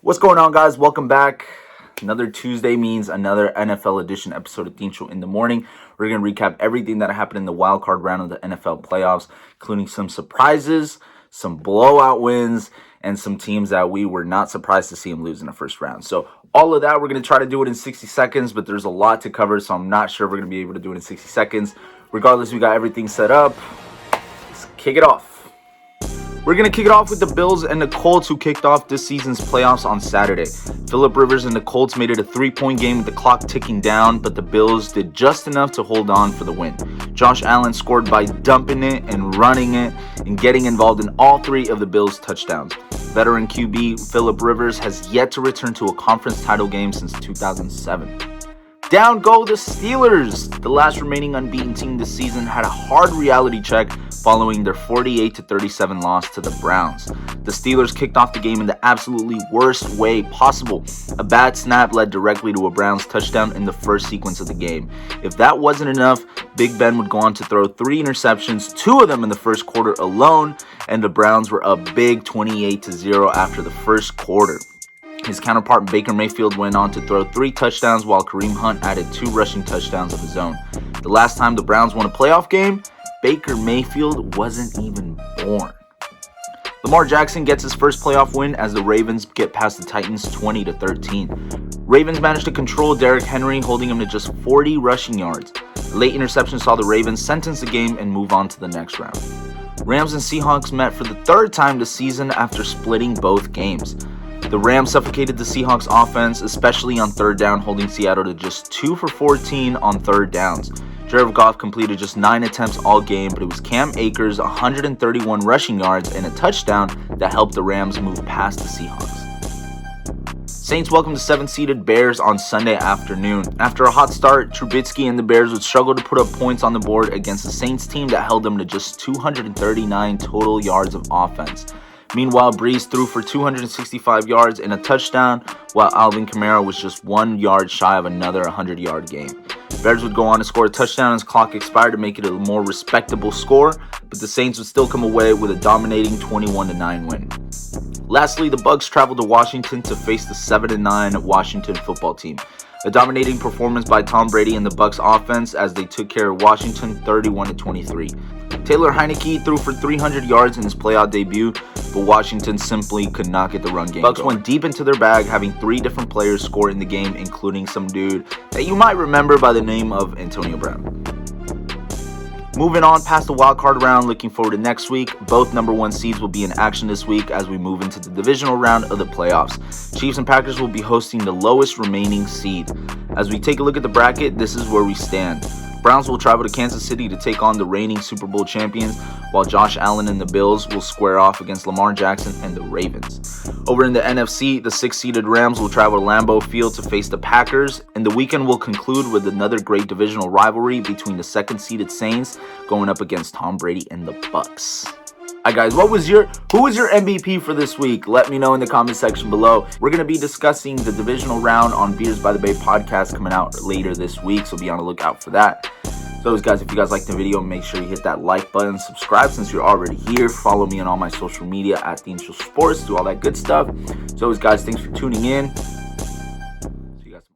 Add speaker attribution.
Speaker 1: What's going on, guys? Welcome back. Another Tuesday means another NFL edition episode of Tincho in the morning. We're going to recap everything that happened in the wild card round of the NFL playoffs, including some surprises, some blowout wins, and some teams that we were not surprised to see them lose in the first round. So all of that, we're going to try to do it in 60 seconds, but there's a lot to cover, so I'm not sure we're going to be able to do it in 60 seconds. Regardless, we got everything set up. Let's kick it off. We're going to kick it off with the Bills and the Colts, who kicked off this season's playoffs on Saturday. Phillip Rivers and the Colts made it a 3-point game with the clock ticking down, but the Bills did just enough to hold on for the win. Josh Allen scored by dumping it and running it and getting involved in all three of the Bills' touchdowns. Veteran QB Phillip Rivers has yet to return to a conference title game since 2007. Down go the Steelers! The last remaining unbeaten team this season had a hard reality check following their 48-37 loss to the Browns. The Steelers kicked off the game in the absolutely worst way possible. A bad snap led directly to a Browns touchdown in the first sequence of the game. If that wasn't enough, Big Ben would go on to throw 3 interceptions, 2 of them in the first quarter alone, and the Browns were up big 28-0 after the first quarter. His counterpart Baker Mayfield went on to throw 3 touchdowns, while Kareem Hunt added 2 rushing touchdowns of his own. The last time the Browns won a playoff game, Baker Mayfield wasn't even born. Lamar Jackson gets his first playoff win as the Ravens get past the Titans 20-13. Ravens managed to control Derrick Henry, holding him to just 40 rushing yards. A late interception saw the Ravens sentence the game and move on to the next round. Rams and Seahawks met for the 3rd time this season after splitting both games. The Rams suffocated the Seahawks offense, especially on 3rd down, holding Seattle to just 2 for 14 on 3rd downs. Jared Goff completed just 9 attempts all game, but it was Cam Akers' 131 rushing yards and a touchdown that helped the Rams move past the Seahawks. Saints welcomed the 7-seeded Bears on Sunday afternoon. After a hot start, Trubisky and the Bears would struggle to put up points on the board against the Saints team that held them to just 239 total yards of offense. Meanwhile, Breeze threw for 265 yards and a touchdown, while Alvin Kamara was just 1 yard shy of another 100-yard game. Bears would go on to score a touchdown as clock expired to make it a more respectable score, but the Saints would still come away with a dominating 21-9 win. Lastly, the Bucs traveled to Washington to face the 7-9 Washington football team. A dominating performance by Tom Brady and the Bucs offense as they took care of Washington 31-23. Taylor Heineke threw for 300 yards in his playoff debut, but Washington simply could not get the run game. Bucs went deep into their bag, having 3 different players score in the game, including some dude that you might remember by the name of Antonio Brown. Moving on past the wild card round, looking forward to next week. Both number 1 seeds will be in action this week as we move into the divisional round of the playoffs. Chiefs and Packers will be hosting the lowest remaining seed. As we take a look at the bracket, this is where we stand. Browns will travel to Kansas City to take on the reigning Super Bowl champions, while Josh Allen and the Bills will square off against Lamar Jackson and the Ravens. Over in the NFC, the 6-seeded Rams will travel to Lambeau Field to face the Packers, and the weekend will conclude with another great divisional rivalry between the 2nd-seeded Saints going up against Tom Brady and the Bucs. Alright guys, who was your MVP for this week? Let me know in the comment section below. We're going to be discussing the divisional round on Beers by the Bay podcast coming out later this week, so be on the lookout for that. So guys, if you guys liked the video, make sure you hit that like button, subscribe since you're already here, follow me on all my social media at Tincho Sports, do all that good stuff. So guys, thanks for tuning in.